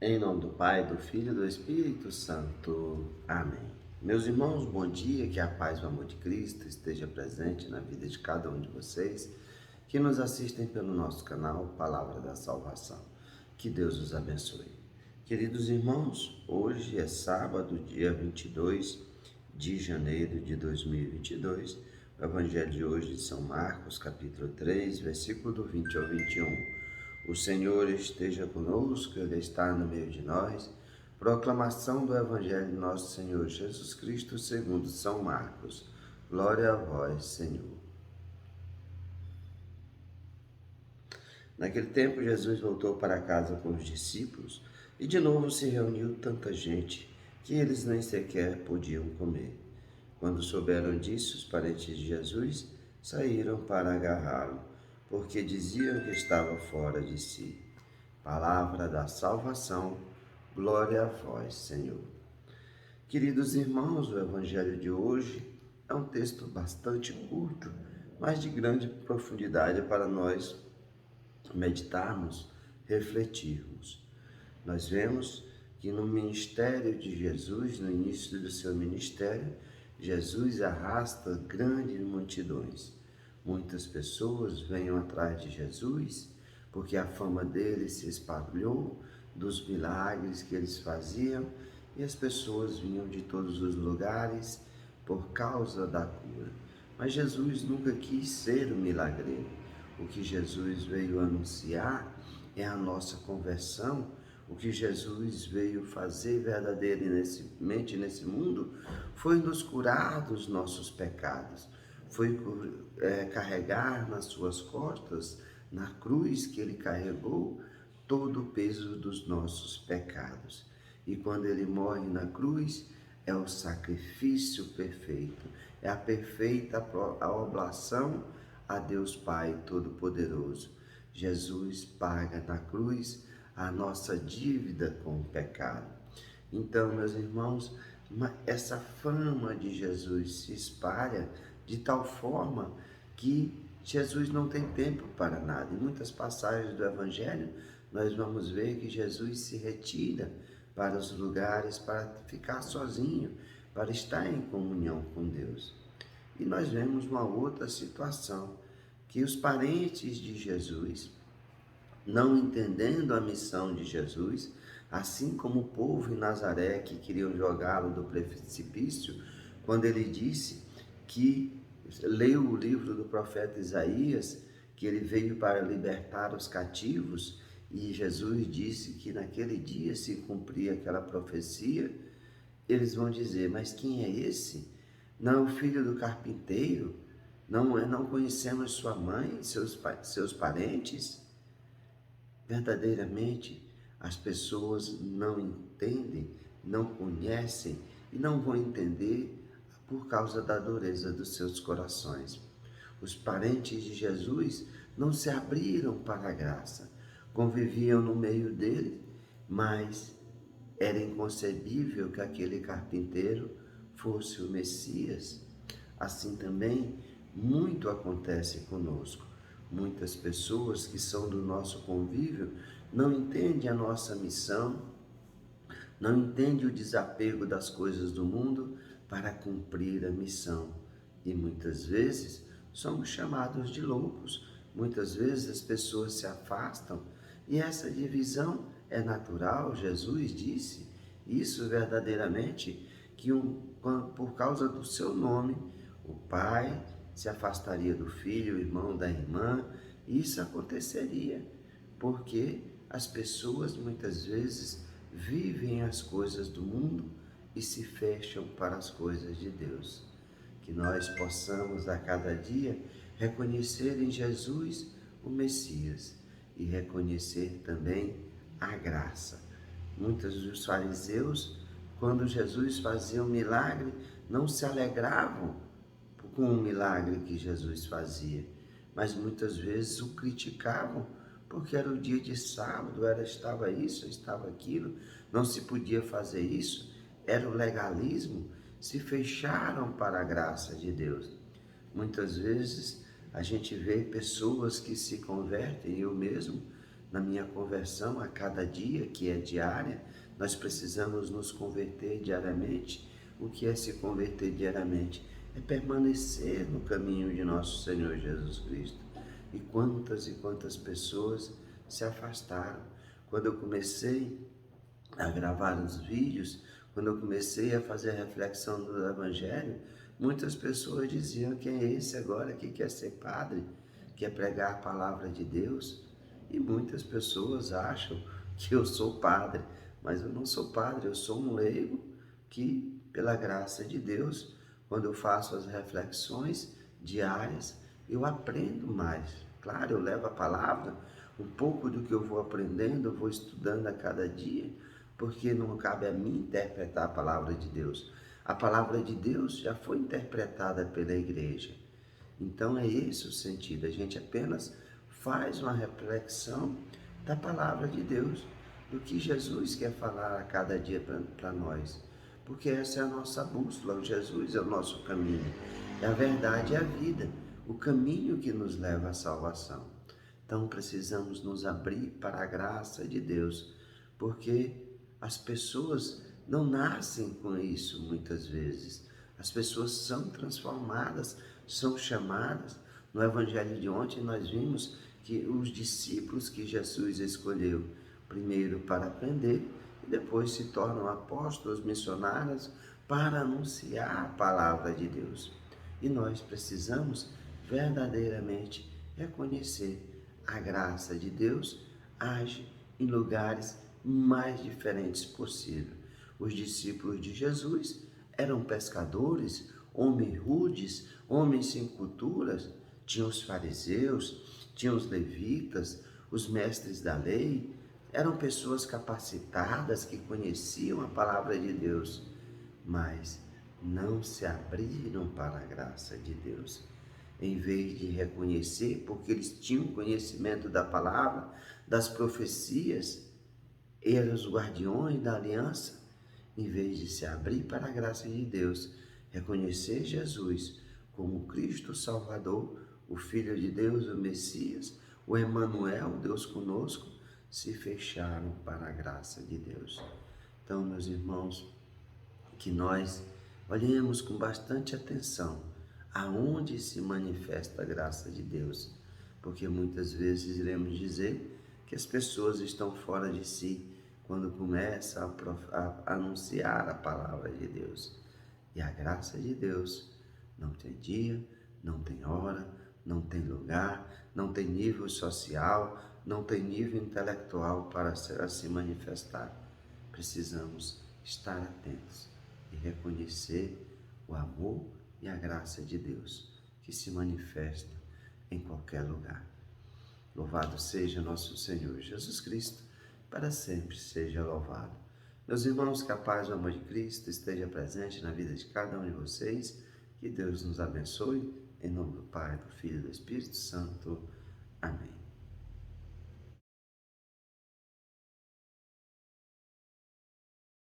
Em nome do Pai, do Filho e do Espírito Santo. Amém. Meus irmãos, bom dia, que a paz e o amor de Cristo esteja presente na vida de cada um de vocês que nos assistem pelo nosso canal Palavra da Salvação. Que Deus os abençoe. Queridos irmãos, hoje é sábado, dia 22 de janeiro de 2022. O Evangelho de hoje de São Marcos, capítulo 3, versículo do 20 ao 21. O Senhor esteja conosco, Ele está no meio de nós. Proclamação do Evangelho de nosso Senhor Jesus Cristo segundo São Marcos. Glória a vós, Senhor. Naquele tempo, Jesus voltou para casa com os discípulos e de novo se reuniu tanta gente que eles nem sequer podiam comer. Quando souberam disso, os parentes de Jesus saíram para agarrá-lo, porque diziam que estava fora de si. Palavra da salvação, glória a vós, Senhor. Queridos irmãos, o Evangelho de hoje é um texto bastante curto, mas de grande profundidade para nós meditarmos, refletirmos. Nós vemos que no ministério de Jesus, no início do seu ministério, Jesus arrasta grandes multidões. Muitas pessoas vêm atrás de Jesus porque a fama dele se espalhou, dos milagres que eles faziam, e as pessoas vinham de todos os lugares por causa da cura. Mas Jesus nunca quis ser um milagreiro. O que Jesus veio anunciar é a nossa conversão. O que Jesus veio fazer verdadeiramente nesse mundo foi nos curar dos nossos pecados, foi carregar nas suas costas, na cruz que ele carregou, todo o peso dos nossos pecados. E quando ele morre na cruz, é o sacrifício perfeito, é a perfeita oblação a Deus Pai Todo-Poderoso. Jesus paga na cruz a nossa dívida com o pecado. Então, meus irmãos, essa fama de Jesus se espalha de tal forma que Jesus não tem tempo para nada. Em muitas passagens do Evangelho, nós vamos ver que Jesus se retira para os lugares para ficar sozinho, para estar em comunhão com Deus. E nós vemos uma outra situação, que os parentes de Jesus, não entendendo a missão de Jesus, assim como o povo em Nazaré que queriam jogá-lo do precipício, quando ele disse que leu o livro do profeta Isaías, que ele veio para libertar os cativos, e Jesus disse que naquele dia se cumpria aquela profecia. Eles vão dizer: mas quem é esse? Não é o filho do carpinteiro? Não conhecemos sua mãe, seus parentes? Verdadeiramente, as pessoas não entendem, não conhecem e não vão entender por causa da dureza dos seus corações. Os parentes de Jesus não se abriram para a graça, conviviam no meio dele, mas era inconcebível que aquele carpinteiro fosse o Messias. Assim também, muito acontece conosco. Muitas pessoas que são do nosso convívio não entendem a nossa missão, não entendem o desapego das coisas do mundo para cumprir a missão. E muitas vezes somos chamados de loucos, muitas vezes as pessoas se afastam, e essa divisão é natural. Jesus disse isso verdadeiramente, que por causa do seu nome, o pai se afastaria do filho, o irmão da irmã, e isso aconteceria, porque as pessoas muitas vezes vivem as coisas do mundo e se fecham para as coisas de Deus. Que nós possamos a cada dia reconhecer em Jesus o Messias e reconhecer também a graça. Muitos dos fariseus, quando Jesus fazia um milagre, não se alegravam com o milagre que Jesus fazia, mas muitas vezes o criticavam, porque era o dia de sábado, estava isso, estava aquilo, não se podia fazer isso, era o legalismo, se fecharam para a graça de Deus. Muitas vezes a gente vê pessoas que se convertem, eu mesmo na minha conversão a cada dia, que é diária. Nós precisamos nos converter diariamente. O que é se converter diariamente? É permanecer no caminho de nosso Senhor Jesus Cristo. E quantas pessoas se afastaram. Quando eu comecei a gravar os vídeos, quando eu comecei a fazer a reflexão do Evangelho, muitas pessoas diziam: quem é esse agora que quer ser padre, quer pregar a palavra de Deus? E muitas pessoas acham que eu sou padre, mas eu não sou padre, eu sou um leigo que, pela graça de Deus, quando eu faço as reflexões diárias, eu aprendo mais. Claro, eu levo a palavra, um pouco do que eu vou aprendendo, eu vou estudando a cada dia, porque não cabe a mim interpretar a palavra de Deus. A palavra de Deus já foi interpretada pela igreja. Então é esse o sentido, a gente apenas faz uma reflexão da palavra de Deus, do que Jesus quer falar a cada dia para nós. Porque essa é a nossa bússola, o Jesus é o nosso caminho, é a verdade e a vida, o caminho que nos leva à salvação. Então precisamos nos abrir para a graça de Deus, porque as pessoas não nascem com isso muitas vezes. As pessoas são transformadas, são chamadas. No Evangelho de ontem nós vimos que os discípulos que Jesus escolheu, primeiro para aprender e depois se tornam apóstolos, missionários, para anunciar a palavra de Deus. E nós precisamos verdadeiramente reconhecer a graça de Deus age em lugares mais diferentes possível. Os discípulos de Jesus eram pescadores, homens rudes, homens sem culturas. Tinham os fariseus, tinham os levitas, os mestres da lei. Eram pessoas capacitadas que conheciam a palavra de Deus, mas não se abriram para a graça de Deus. Em vez de reconhecer, porque eles tinham conhecimento da palavra, das profecias, eram os guardiões da aliança, em vez de se abrir para a graça de Deus, reconhecer Jesus como Cristo Salvador, o Filho de Deus, o Messias, o Emanuel, Deus conosco, se fecharam para a graça de Deus. Então, meus irmãos, que nós olhemos com bastante atenção aonde se manifesta a graça de Deus, porque muitas vezes iremos dizer que as pessoas estão fora de si quando começam a anunciar a palavra de Deus. E a graça de Deus não tem dia, não tem hora, não tem lugar, não tem nível social, não tem nível intelectual para se manifestar. Precisamos estar atentos e reconhecer o amor e a graça de Deus que se manifesta em qualquer lugar. Louvado seja nosso Senhor Jesus Cristo, para sempre seja louvado. Meus irmãos, que a paz e o amor de Cristo esteja presente na vida de cada um de vocês. Que Deus nos abençoe, em nome do Pai, do Filho e do Espírito Santo. Amém.